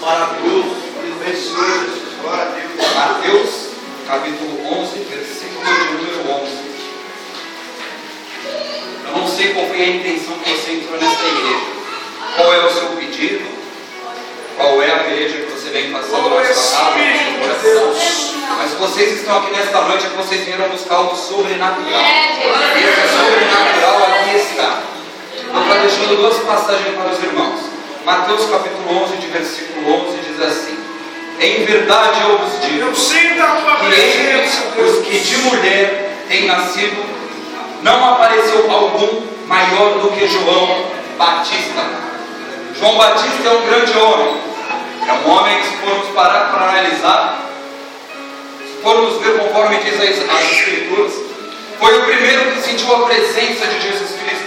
Maravilhoso, Senhor Jesus, glória a Deus. Mateus, capítulo 11, versículo de número 11. Eu não sei qual foi a intenção que você entrou nessa igreja. Qual é o seu pedido? Qual é a igreja que você vem passando na sua alma, no seu coração? Mas vocês estão aqui nesta noite é que vocês vieram buscar algo sobrenatural. E esse sobrenatural aqui está. Eu estou deixando duas passagens para os irmãos. Mateus capítulo 11, de versículo 11, diz assim: em verdade eu vos digo, que entre os que de mulher têm nascido, não apareceu algum maior do que João Batista. João Batista é um grande homem. É um homem que, se formos parar para analisar, se formos ver conforme diz as Escrituras, foi o primeiro que sentiu a presença de Jesus Cristo.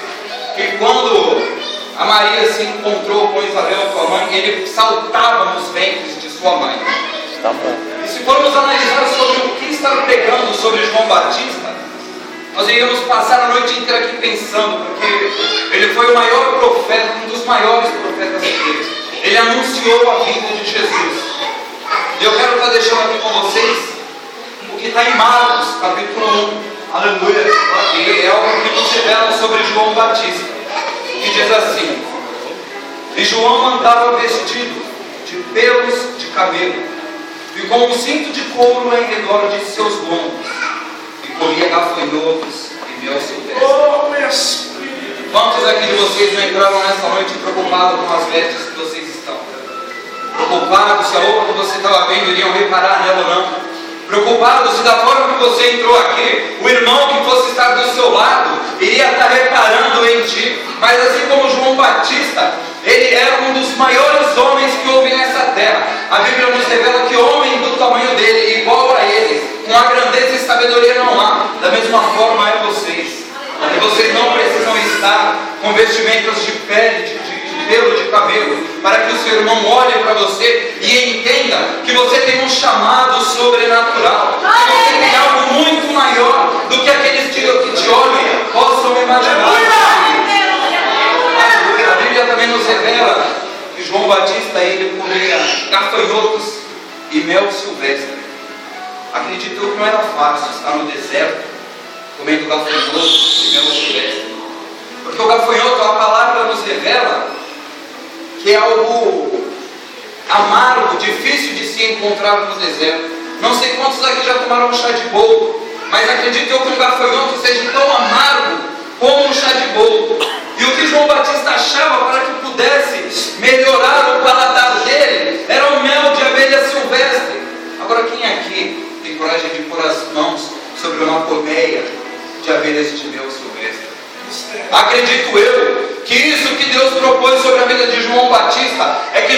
E quando a Maria se encontrou com Isabel, sua mãe, ele saltava nos ventres de sua mãe. E se formos analisar sobre o que está pregando sobre João Batista, nós iríamos passar a noite inteira aqui pensando, porque ele foi o maior profeta, um dos maiores profetas de Deus. Ele anunciou a vinda de Jesus. E eu quero estar deixando aqui com vocês o que está em Marcos, capítulo 1. Aleluia. E é algo que nos revela sobre João Batista, que diz assim: e João andava vestido de pelos de camelo, e com um cinto de couro em redor de seus lombos, e comia gafanhotos e mel silvestre. Quantos aqui de vocês não entraram nessa noite preocupados com as vestes que vocês estão? Preocupados se a roupa que você estava vendo iriam reparar nela ou não? Preocupado se da forma que você entrou aqui, o irmão que fosse estar do seu lado iria estar reparando em ti. Mas assim como João Batista, ele era um dos maiores homens que houve nessa terra. A Bíblia nos revela que homem do tamanho dele, igual a ele, com a grandeza e sabedoria não há. Da mesma forma é vocês. E vocês não precisam estar com vestimentas de pele, de pelo de cabelo, para que o seu irmão olhe para você e entenda que você tem um chamado sobrenatural, que você tem algo muito maior do que aqueles que te olham possam imaginar. A Bíblia também nos revela que João Batista, ele comia gafanhotos e mel silvestre. Acredito que não era fácil estar no deserto comendo gafanhotos e mel silvestre, porque o gafanhoto, a palavra nos revela que é algo amargo, difícil de se encontrar no deserto. Não sei quantos aqui já tomaram um chá de bolo, mas acredito eu que um gafanhoto seja tão amargo como um chá de bolo. E o que João Batista achava para que pudesse melhorar o paladar dele era o mel de abelha silvestre. Agora, quem aqui tem coragem de pôr as mãos sobre uma colmeia de abelhas de mel silvestre? Acredito eu que isso que Deus propôs sobre a vida de João Batista é que